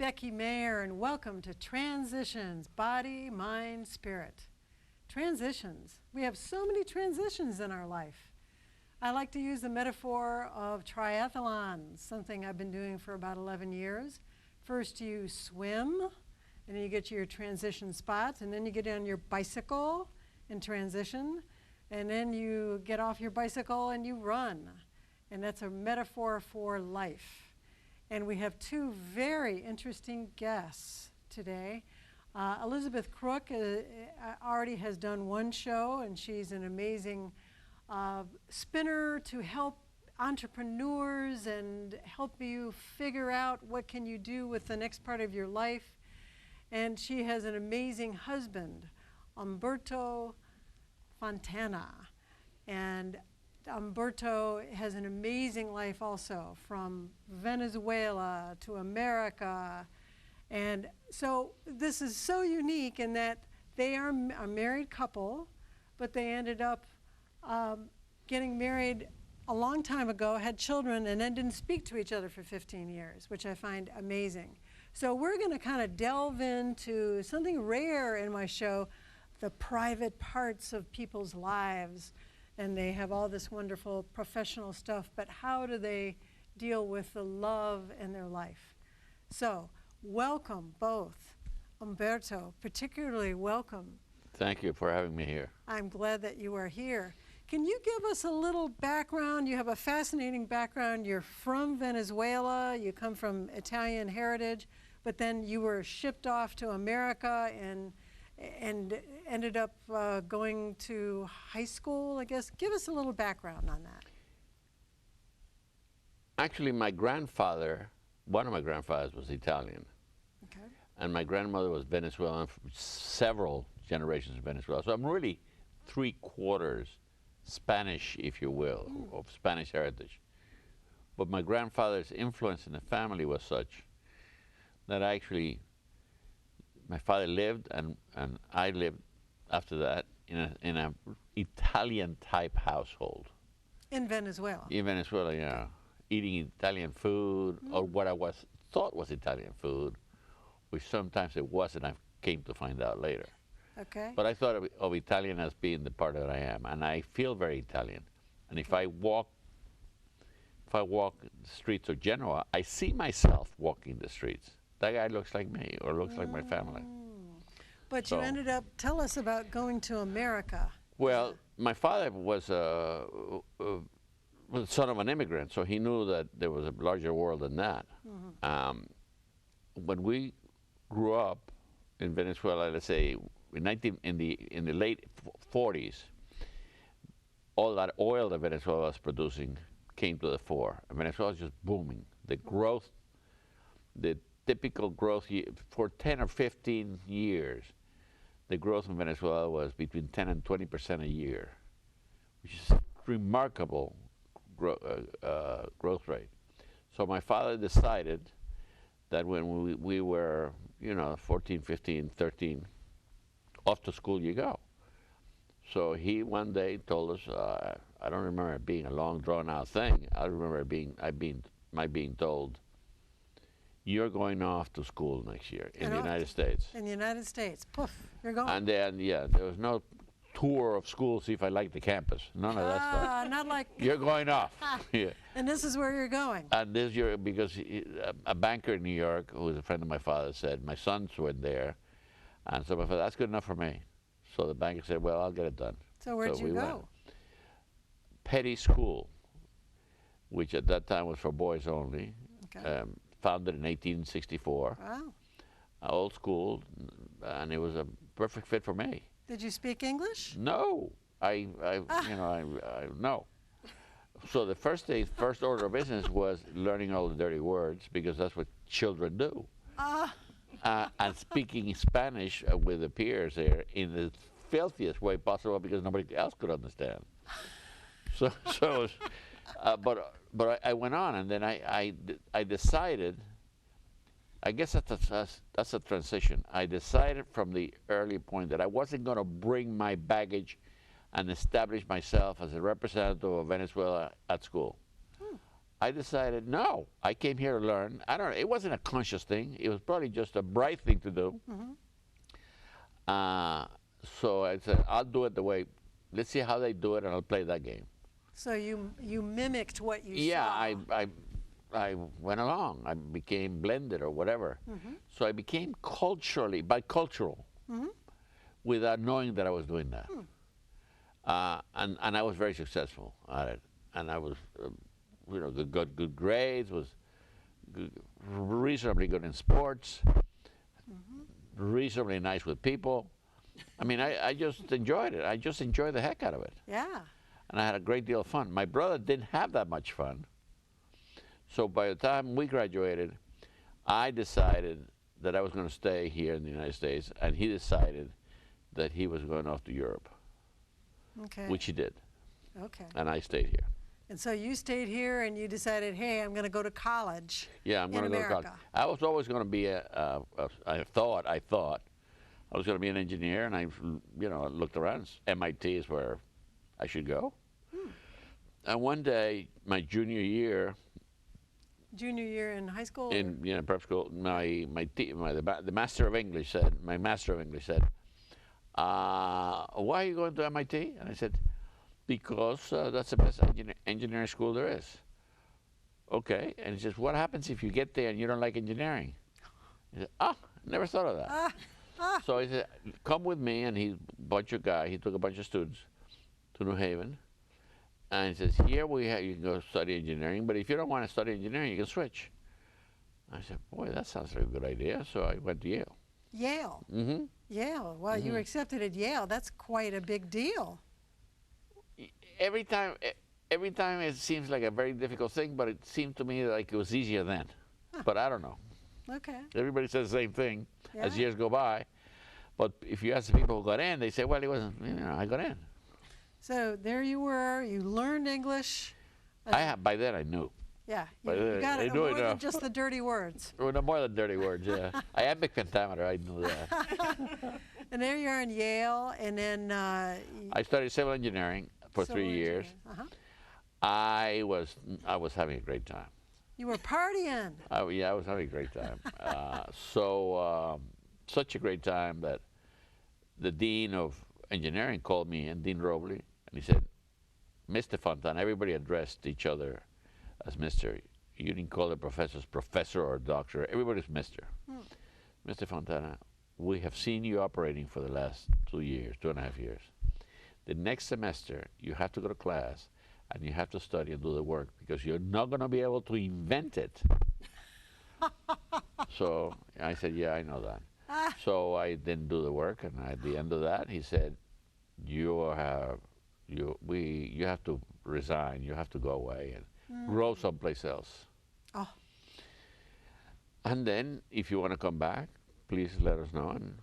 Becky Mayer, and welcome to Transitions, Body, Mind, Spirit. Transitions. We have so many transitions in our life. I like to use the metaphor of triathlons, something I've been doing for about 11 years. First you swim, and then you get to your transition spots, and then you get on your bicycle and transition, and then you get off your bicycle and you run. And that's a metaphor for life. And we have two very interesting guests today. Elizabeth Crook already has done one show, and she's an amazing spinner to help entrepreneurs and help you figure out what can you do with the next part of your life. And she has an amazing husband, Umberto Fontana. And Umberto has an amazing life also, from Venezuela to America. And so this is so unique in that they are a married couple, but they ended up getting married a long time ago, had children, and then didn't speak to each other for 15 years, which I find amazing. So we're going to kind of delve into something rare in my show, the private parts of people's lives. And they have all this wonderful professional stuff, but how do they deal with the love in their life? So, welcome both. Umberto, particularly welcome. Thank you for having me here. I'm glad that you are here. Can you give us a little background? You have a fascinating background. You're from Venezuela, you come from Italian heritage, but then you were shipped off to America and ended up going to high school, I guess. Give us a little background on that. Actually, my grandfather, one of my grandfathers was Italian. Okay. And my grandmother was Venezuelan, several generations of Venezuela. So I'm really 3/4 Spanish, if you will, of Spanish heritage. But my grandfather's influence in the family was such that my father lived, and I lived after that in a Italian type household. In Venezuela? In Venezuela, yeah. Eating Italian food, or what I thought was Italian food, which sometimes it wasn't. I came to find out later. Okay. But I thought of Italian as being the part that I am, and I feel very Italian. And if I walk the streets of Genoa, I see myself walking the streets. That guy looks like me, or looks like my family. But you ended up, tell us about going to America. Well, my father was the son of an immigrant, so he knew that there was a larger world than that. When we grew up in Venezuela, let's say in the late 40s, all that oil that Venezuela was producing came to the fore. And Venezuela was just booming. The growth, the typical growth for 10 or 15 years, the growth in Venezuela was between 10 and 20% a year, which is a remarkable growth rate. So my father decided that when we were, 14, 15, 13, off to school you go. So he one day told us, I don't remember it being a long drawn out thing. I remember my being told, you're going off to school next year in the United States. In the United States. Poof, you're going. And then, there was no tour of school, see if I liked the campus. None of that stuff. Not like... You're going off. Yeah. And this is where you're going. And this year, because a banker in New York, who was a friend of my father, said, my sons went there. And so my father, that's good enough for me. So the banker said, well, I'll get it done. So where'd you go? Went. Petty School, which at that time was for boys only. Okay. Founded in 1864. Wow. Old school, and it was a perfect fit for me. Did you speak English? No, no. So the first order of business was learning all the dirty words, because that's what children do. And speaking Spanish with the peers there in the filthiest way possible, because nobody else could understand. But I went on, and then I decided, I guess that's a transition. I decided from the early point that I wasn't going to bring my baggage and establish myself as a representative of Venezuela at school. I decided, no, I came here to learn. I don't know, it wasn't a conscious thing. It was probably just a bright thing to do. So I said, I'll do it the way, let's see how they do it, and I'll play that game. So you mimicked what you Yeah, saw. I went along. I became blended or whatever. So I became culturally, bicultural, without knowing that I was doing that. And I was very successful at it. And I was, you know, got good grades, was reasonably good in sports, reasonably nice with people. I mean, I just enjoyed it. I just enjoyed the heck out of it. Yeah. And I had a great deal of fun. My brother didn't have that much fun. So by the time we graduated, I decided that I was going to stay here in the United States, and he decided that he was going off to Europe, Okay. which he did, Okay. and I stayed here. And so you stayed here and you decided, hey, I'm going to go to college. Yeah, I'm going to go to college. America. I was always going to be I thought I was going to be an engineer, and I, you know, looked around. MIT is where I should go. And one day, my junior year, Junior year in high school? in prep school, the master of English said, why are you going to MIT? And I said, because that's the best engineering school there is. Okay. And he says, what happens if you get there and you don't like engineering? He said, never thought of that. So he said, come with me, and he took a bunch of students to New Haven. And he says, here you can go study engineering, but if you don't want to study engineering, you can switch. I said, boy, that sounds like a good idea. So I went to Yale. Yale. Yale. Well, you were accepted at Yale. That's quite a big deal. Every time it seems like a very difficult thing, but it seemed to me like it was easier then. But I don't know. Okay. Everybody says the same thing as Yeah. years go by. But if you ask the people who got in, they say, well, it wasn't, I got in. So there you were. You learned English. By then I knew. Yeah. By You then got I it knew more than enough. just the dirty words. Well, no more than dirty words, yeah. I am a pentameter, I knew that. And there you are in Yale, and then I studied civil engineering for 3 years. I was having a great time. You were partying. Yeah, I was having a great time. Such a great time that the dean of engineering called me in, Dean Robley, and he said, Mr. Fontan, everybody addressed each other as Mr. You didn't call the professors professor or doctor. Everybody's Mr. Mr. Fontana, we have seen you operating for the last 2.5 years. The next semester, you have to go to class, and you have to study and do the work, because you're not going to be able to invent it. So I said, yeah, I know that. So I didn't do the work, and at the end of that, he said, you have to resign. You have to go away and grow someplace else. Oh. And then, if you want to come back, please let us know, and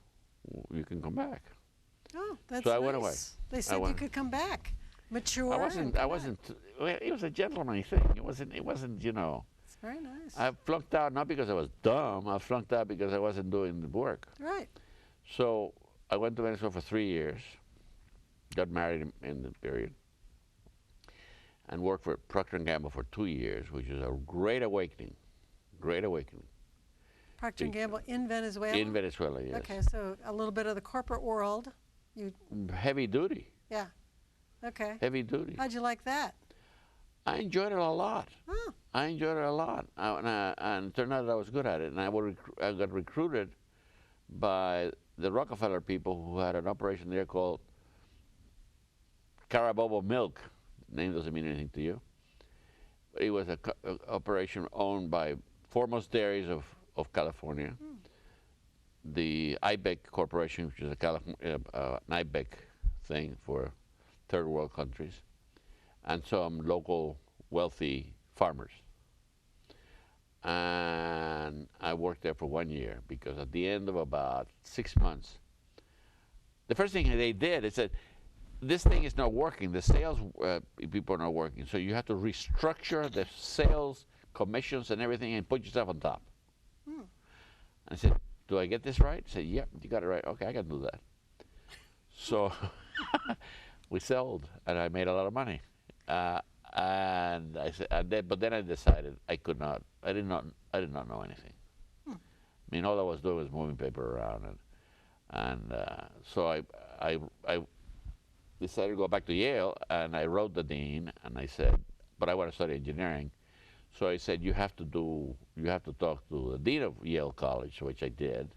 you can come back. Oh, that's So I nice. went away. They said you could come back, mature. I wasn't. Well, it was a gentlemanly thing. It wasn't. You know. It's very nice. I flunked out not because I was dumb. I flunked out because I wasn't doing the work. Right. So I went to Venezuela for 3 years. Got married in the period, and worked for Procter & Gamble for 2 years, which was a great awakening. Great awakening. Procter & Gamble in Venezuela? In Venezuela, yes. Okay, so a little bit of the corporate world. Heavy duty. Yeah. Okay. Heavy duty. How'd you like that? I enjoyed it a lot. Oh. I enjoyed it a lot, and it turned out that I was good at it. And I got recruited by the Rockefeller people, who had an operation there called Carabobo Milk. The name doesn't mean anything to you. But it was an operation owned by foremost dairies of California. The IBEC Corporation, which is an IBEC thing for third world countries, and some local wealthy farmers. And I worked there for 1 year, because at the end of about 6 months, the first thing they did is said, this thing is not working. The sales people are not working. So you have to restructure the sales commissions and everything and put yourself on top. I said, do I get this right? I said, yep, you got it right. Okay, I can do that. So we sold, and I made a lot of money. And And I said, but then I decided I could not. I did not know anything. Hmm. I mean, all I was doing was moving paper around, and so I decided to go back to Yale, and I wrote the dean, and I said, but I want to study engineering. So I said, you have to talk to the dean of Yale College, which I did.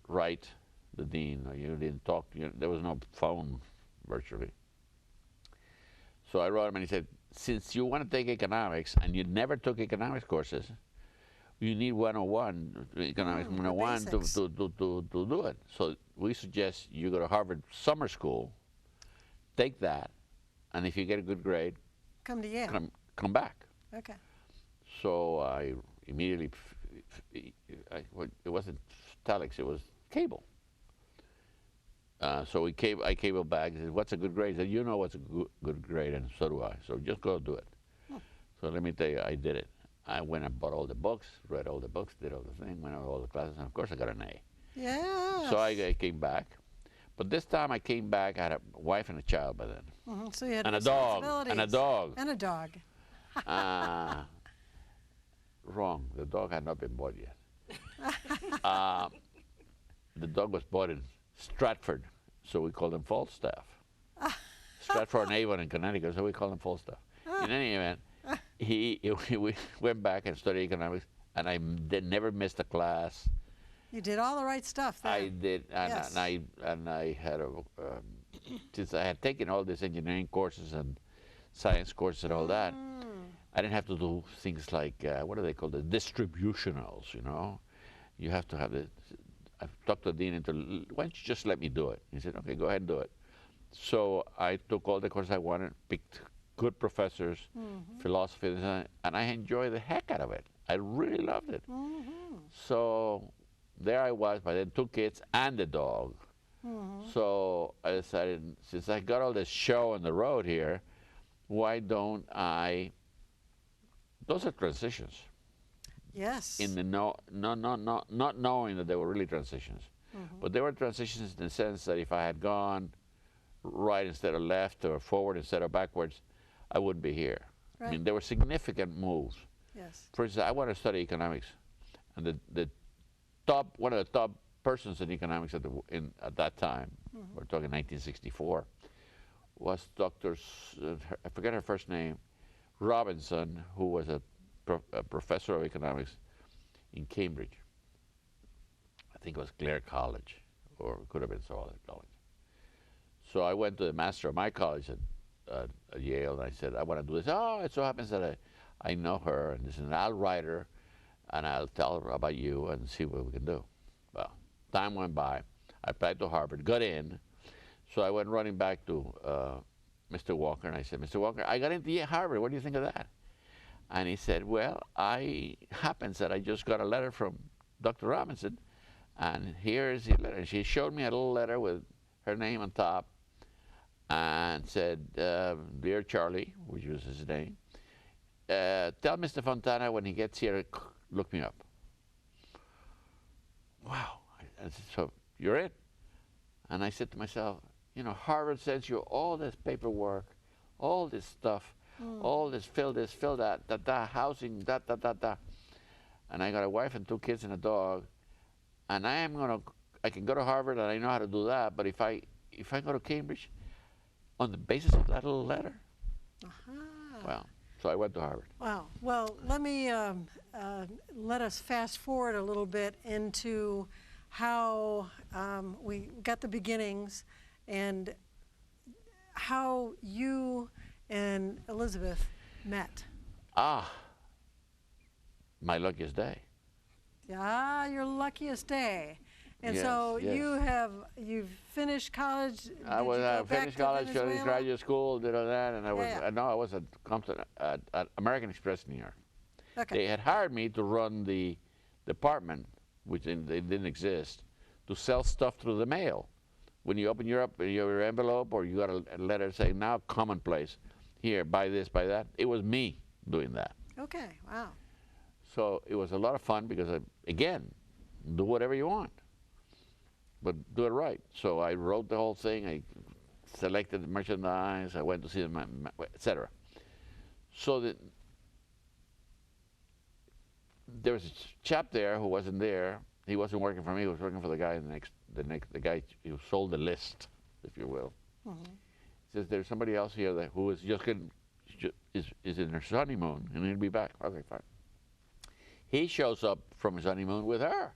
Write the dean. You didn't talk. There was no phone virtually. So I wrote him, and he said, since you want to take economics and you never took economics courses, you need 101, economics 101 to do it. So we suggest you go to Harvard summer school, take that, and if you get a good grade, Come to Yale. come back. Okay. So I immediately, it wasn't telex, it was cable. So I cabled back and said, what's a good grade? He said, you know what's a good grade, and so do I. So just go do it. Hmm. So let me tell you, I did it. I went and bought all the books, read all the books, did all the thing, went over all the classes, and of course I got an A. Yeah. So I came back. But this time I came back, I had a wife and a child by then. So you had And a dog. And a dog. And a dog. Wrong. The dog had not been bought yet. The dog was bought in Stratford, so we called him Falstaff. Stratford and Avon in Connecticut, so we called him Falstaff. In any event, we went back and studied economics, and I never missed a class. You did all the right stuff there. I did, Yes. and I had since I had taken all these engineering courses and science courses and all that, I didn't have to do things like what do they call the distributionals? You know, you have to have the. I talked to the dean into, why don't you just let me do it? He said, okay, go ahead and do it. So I took all the courses I wanted, picked good professors, philosophy, and I enjoyed the heck out of it. I really loved it. So there I was, by then 2 kids and the dog. So I decided, since I got all this show on the road here, why don't I, those are transitions. Yes. In the not knowing that they were really transitions. But they were transitions in the sense that if I had gone right instead of left or forward instead of backwards, I wouldn't be here. Right. I mean, there were significant moves. Yes. For instance, I want to study economics, and one of the top persons in economics at that time, we're talking 1964, was Dr. I forget her first name, Robinson, who was a professor of economics in Cambridge. I think it was Clare College, or it could have been some other college. So I went to the master of my college at Yale, and I said, I want to do this. Oh, it so happens that I know her, and this, and I'll write her, and I'll tell her about you and see what we can do. Well, time went by. I applied to Harvard, got in. So I went running back to Mr. Walker, and I said, Mr. Walker, I got into Harvard. What do you think of that? And he said, well, happens that I just got a letter from Dr. Robinson, and here is the letter. And she showed me a little letter with her name on top, and said, dear Charlie, which was his name, tell Mr. Fontana when he gets here, look me up. Wow. I said, so you're it? And I said to myself, you know, Harvard sends you all this paperwork, all this stuff, all this, fill that, housing, that. And I got a wife and 2 kids and a dog, and I can go to Harvard and I know how to do that, but if I go to Cambridge on the basis of that little letter, well, so I went to Harvard. Wow. Well, let me let us fast forward a little bit into how we got the beginnings and how you and Elizabeth met. My luckiest day. Yeah, your luckiest day. And Yes, so yes. you've finished college. I finished college, finished graduate school, did all that, and I was at American Express, New York. Okay. They had hired me to run the department, which they didn't exist, to sell stuff through the mail. When you open your envelope, or you got a letter saying, now commonplace, here, buy this, buy that, it was me doing that. Okay, wow. So it was a lot of fun because, again, do whatever you want, but do it right. So I wrote the whole thing, I selected the merchandise, I went to see them, etc. So that there was a chap there who wasn't there. He wasn't working for me. He was working for the guy the guy who sold the list, if you will. Mm-hmm. He says there's somebody else here that who is just getting is in her honeymoon and he'll be back. Okay, fine. He shows up from his honeymoon with her.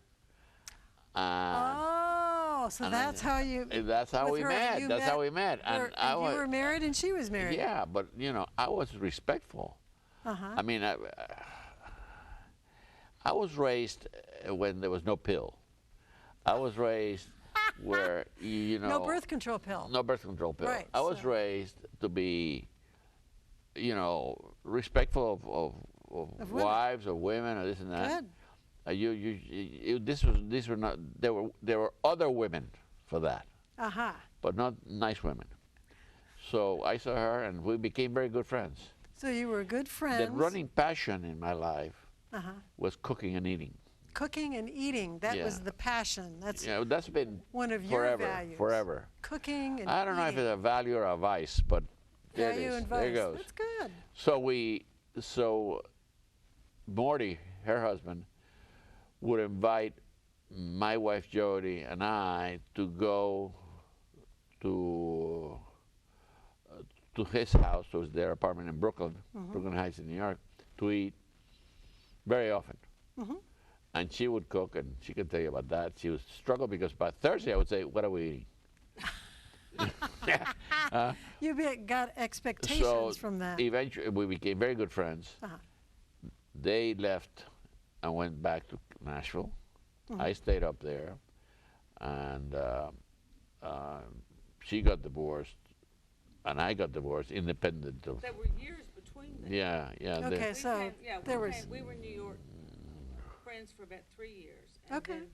Oh, so that's how you. That's how we met. That's how we met. And you were married and she was married. Yeah, but you know, I was respectful. Uh-huh. I mean, I was raised when there was no pill. I was raised where you know. No birth control pill. No birth control pill. Right. I was raised to be, you know, respectful of wives or women or this and that. Good. These were not. There were other women for that. Uh-huh. But not nice women. So I saw her, and we became very good friends. So you were good friends. The running passion in my life Uh-huh. was cooking and eating. Cooking and eating, that was the passion. That's that's been one of forever, your values. forever. Cooking and I don't know if eating. it's a value or a vice, but there it Value is. and There it vice. goes. That's good. So Morty, her husband, would invite my wife Jody and I to go to his house, it was their apartment in Brooklyn, Brooklyn Heights in New York, to eat very often. Mm-hmm. And she would cook, and she could tell you about that. She would struggle because by Thursday I would say, "What are we eating?" You got expectations from that. Eventually, we became very good friends. Uh-huh. They left and went back to Nashville. I stayed up there, and she got divorced, and I got divorced, independent of. There were years between them. Yeah. Okay, so there was. We were in New York, friends for about 3 years. And Okay. then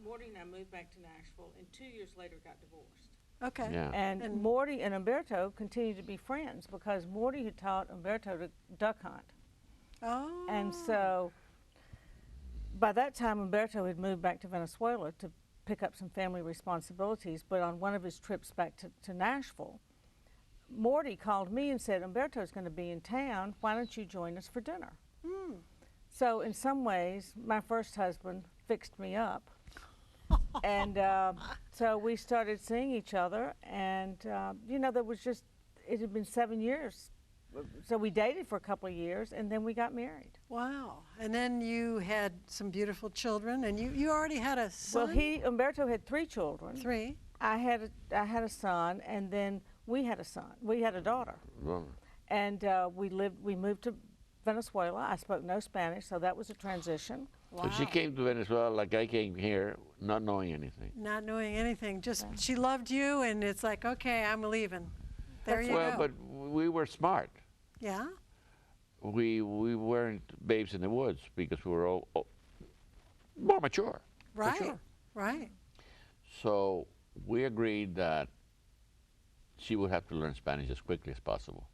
Morty and I moved back to Nashville, and 2 years later got divorced. Okay. Yeah. And Morty and Umberto continued to be friends because Morty had taught Umberto to duck hunt. Oh. And so by that time, Umberto had moved back to Venezuela to pick up some family responsibilities. But on one of his trips back to Nashville, Morty called me and said, Umberto's going to be in town. Why don't you join us for dinner? Hmm. So in some ways, my first husband fixed me up. And so we started seeing each other. And, you know, it had been 7 years. So we dated for a couple of years, and then we got married. Wow. And then you had some beautiful children, and you already had a son? Well, Umberto had 3 children. 3. I had a son, and then we had a son. We had a daughter. And we moved to Venezuela. I spoke no Spanish, so that was a transition. Wow. So she came to Venezuela like I came here, not knowing anything. Not knowing anything. Just she loved you, and it's like, okay, I'm leaving. There you Well, go. but we were smart. Yeah? We weren't babes in the woods because we were all more mature. Right. Mature. Right. So we agreed that she would have to learn Spanish as quickly as possible.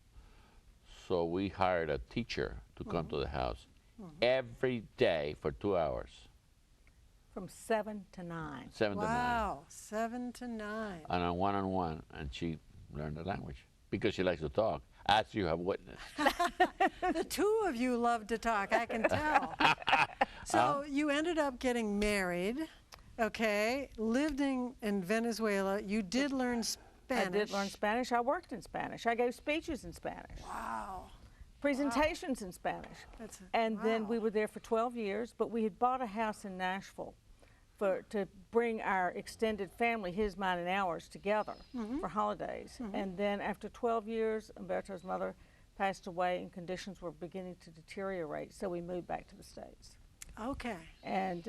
So we hired a teacher to come to the house every day for 2 hours. From 7 to 9. 7 to 9. Wow. 7 to 9. And a one-on-one, and she learned the language because she likes to talk, as you have witnessed. The 2 of you love to talk, I can tell. So you ended up getting married, okay, lived in Venezuela. You did learn Spanish. I did learn Spanish. I worked in Spanish. I gave speeches in Spanish. Wow. Presentations in Spanish. And then we were there for 12 years, but we had bought a house in Nashville to bring our extended family, his, mine, and ours, together for holidays. And then after 12 years, Umberto's mother passed away and conditions were beginning to deteriorate, so we moved back to the States. Okay. And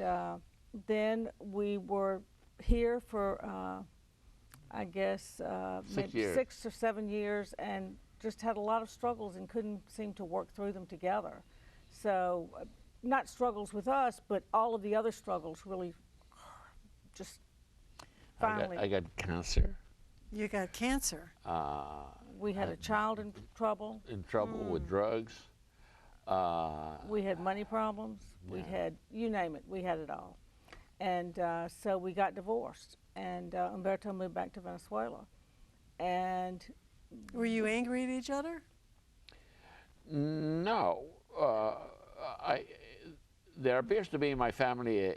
then we were here for, I guess, maybe 6 or 7 years, and just had a lot of struggles and couldn't seem to work through them together. So not struggles with us, but all of the other struggles really just finally. I got cancer. You got cancer. We had a child in trouble. In trouble with drugs. We had money problems. We had, you name it, we had it all. And so we got divorced, and Umberto moved back to Venezuela. And were you angry at each other? No. I, there appears to be in my family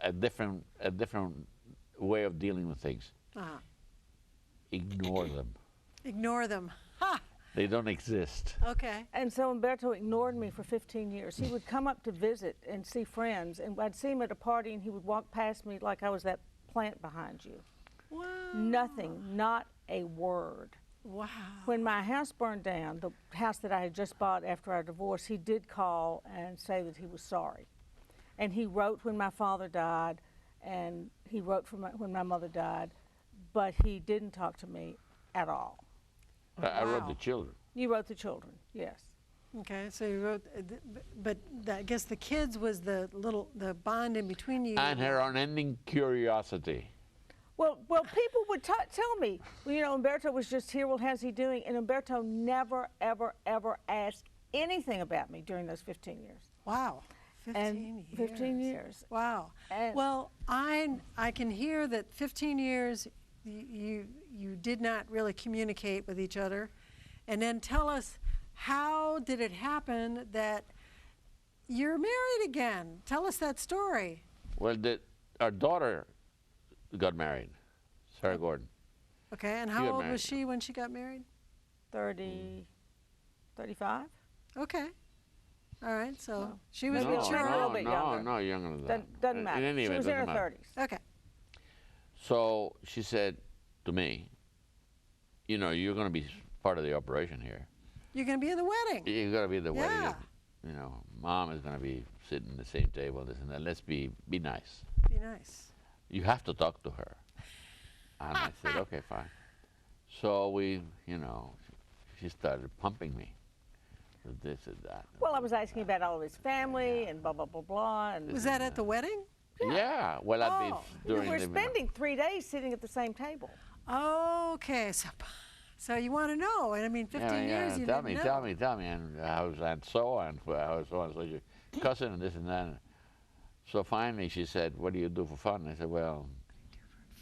a different way of dealing with things. Uh-huh. Ignore them. Ignore them. Ha! They don't exist. Okay. And so Umberto ignored me for 15 years. He would come up to visit and see friends, and I'd see him at a party, and he would walk past me like I was that plant behind you. Wow. Nothing, not a word. Wow. When my house burned down, the house that I had just bought after our divorce, he did call and say that he was sorry. And he wrote when my father died, and he wrote when my mother died, but he didn't talk to me at all. I wrote Wow. the children. You wrote the children, yes. Okay, so you wrote, but I guess the kids was the bond in between you. And her unending curiosity. Well, people would tell me, well, you know, Umberto was just here, well, how's he doing? And Umberto never, ever, ever asked anything about me during those 15 years. Wow. 15 And years. 15 years. Wow. And Well, I can hear that 15 years you did not really communicate with each other. And then tell us, how did it happen that you're married again? Tell us that story. Well, our daughter got married, Sarah Gordon. Okay, and She how got old married. was she when she got married? 30, 35? Okay. All right, so Well, she was maybe a mature. little bit younger. No, younger than that. Doesn't matter. In any She event, was in doesn't her matter. 30s. Okay. So she said to me, you know, you're going to be part of the operation here. You're going to be in the wedding. You're going to be at the wedding. Yeah. You know, Mom is going to be sitting at the same table, this and that. Let's be nice. Be nice. You have to talk to her. And I said, okay, fine. So we, you know, she started pumping me with this and that. Well, I was asking about all of his family and blah, blah, blah, blah. And Was that at the wedding? Yeah. Well, at Oh. the, during we're the, spending 3 days sitting at the same table. Okay, so you want to know, and I mean, 15 years you tell didn't me, know. tell me, and how's Aunt so and how's so and so your cousin and this and that. So finally she said, "What do you do for fun?" I said, "Well,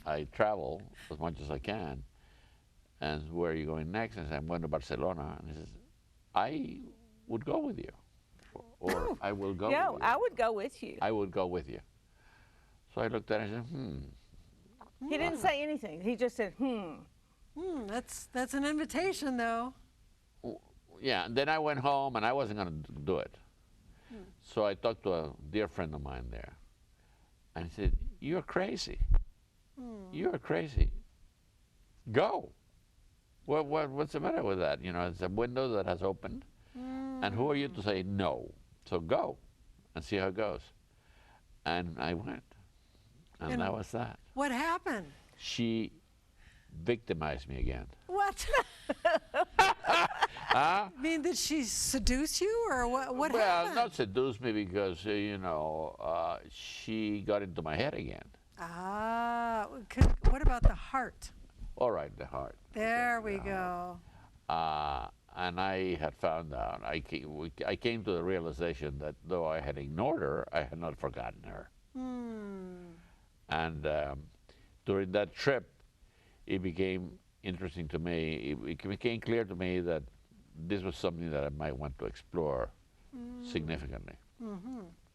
I travel as much as I can." And where are you going next? I said, "I'm going to Barcelona." And he says, "I would go with you, or I will go Yeah, with you. I would go with you. I would go with you." So I looked at her and said, He didn't say anything. He just said, That's an invitation, though. Yeah, and then I went home and I wasn't going to do it. So I talked to a dear friend of mine there. And he said, "You're crazy. You're crazy. Go. What's the matter with that? You know, it's a window that has opened. And who are you to say no? So go and see how it goes." And I went. And that was that. What happened? She victimized me again. What? Huh? I mean, did she seduce you, or what Well, happened? not seduce me because, you know, she got into my head again. Ah, what about the heart? All right, the heart. There Okay, we the go. heart. And I had found out, I came to the realization that though I had ignored her, I had not forgotten her. And during that trip, it became interesting to me. It became clear to me that this was something that I might want to explore significantly.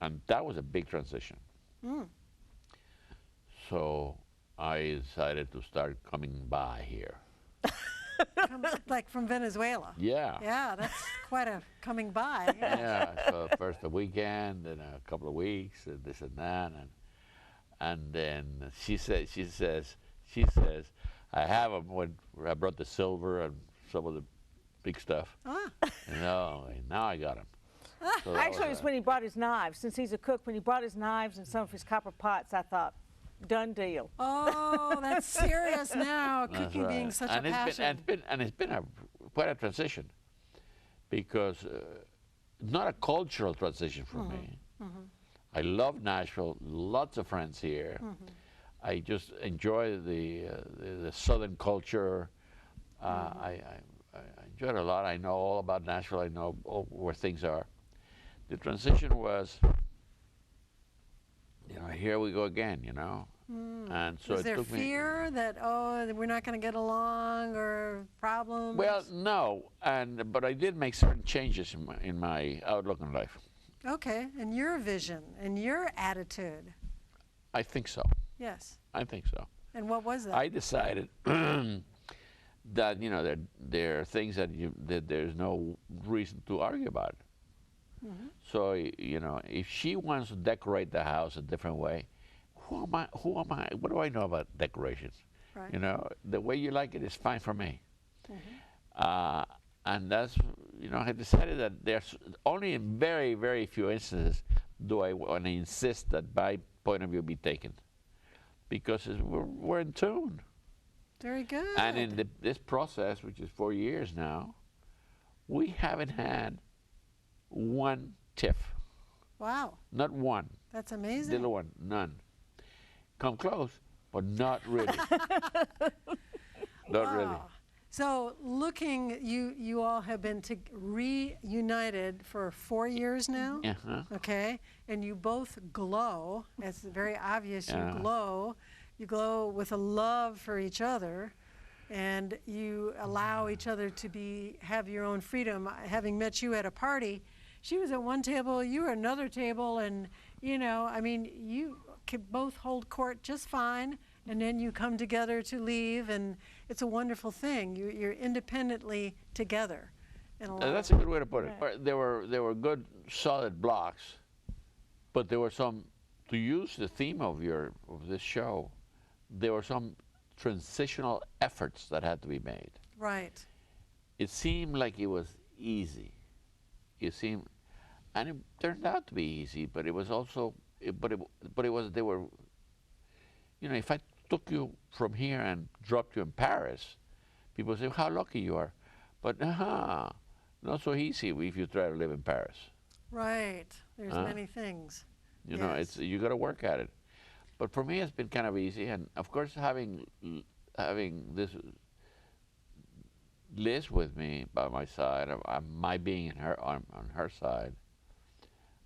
And that was a big transition. So I decided to start coming by here. Like from Venezuela. Yeah. Yeah, that's quite a coming by. Yeah, so first a weekend, then a couple of weeks, and this and that, and then she says, I have them when I brought the silver and some of the big stuff. Ah, You know, and now I got them. So that actually, it was a- when he brought his knives. Since he's a cook, when he brought his knives and some of his copper pots, I thought, done deal. oh, that's serious now. That's Cooking right. being such and a it's passion. It's been quite a transition, because not a cultural transition for me. I love Nashville. Lots of friends here. I just enjoy the Southern culture. I enjoy it a lot. I know all about Nashville. I know where things are. The transition was, you know, here we go again, you know. And so Was it there took me. fear that, oh, we're not going to get along or problems? Well, no, but I did make certain changes in my outlook on life. Okay, and your vision and your attitude. I think so. Yes. I think so. And what was that? I decided that there are things that there's no reason to argue about. So if she wants to decorate the house a different way, who am I? What do I know about decorations? Right. The way you like it is fine for me. And that's I decided that there's only in very, very few instances do I want to insist that my point of view be taken, because we're in tune. Very good. And in this process, which is 4 years now, we haven't had one tiff. Wow, Not one. that's amazing. Little one. None. Come close, but not really. Not really. Wow. So looking, you all have been reunited for 4 years now. Uh-huh. Okay, and you both glow. It's very obvious. Yeah. You glow. You glow with a love for each other, and you allow each other to have your own freedom. Having met you at a party, she was at one table, you were at another table, and you could both hold court just fine. And then you come together to leave, and it's a wonderful thing. You're independently together. That's a good way to put it. Right. There were good, solid blocks, but there were some. To use the theme of this show, there were some transitional efforts that had to be made. Right. It seemed like it was easy. And it turned out to be easy, but it was also, but it was. They were. If I took you from here and dropped you in Paris, people say, how lucky you are. But not so easy if you try to live in Paris. Right. There's many things. Yes. You got to work at it. But for me, it's been kind of easy. And of course, having this Liz with me by my side, my being on her side,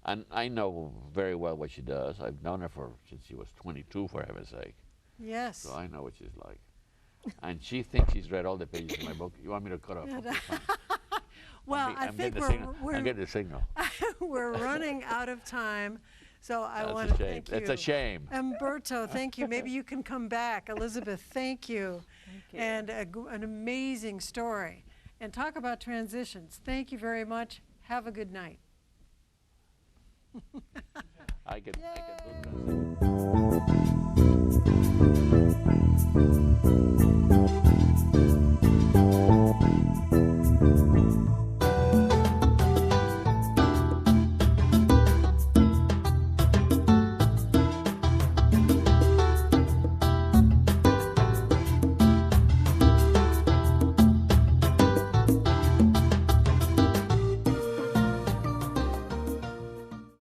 and I know very well what she does. I've known her since she was 22, for heaven's sake. Yes. So I know what she's like. And she thinks she's read all the pages of my book. You want me to cut off? Well, I think I'm getting the signal. we're running out of time. So I That's want a to shame. thank you. That's a shame. Umberto, thank you. Maybe you can come back. Elizabeth, thank you. Thank you. And an amazing story. And talk about transitions. Thank you very much. Have a good night. I can do that.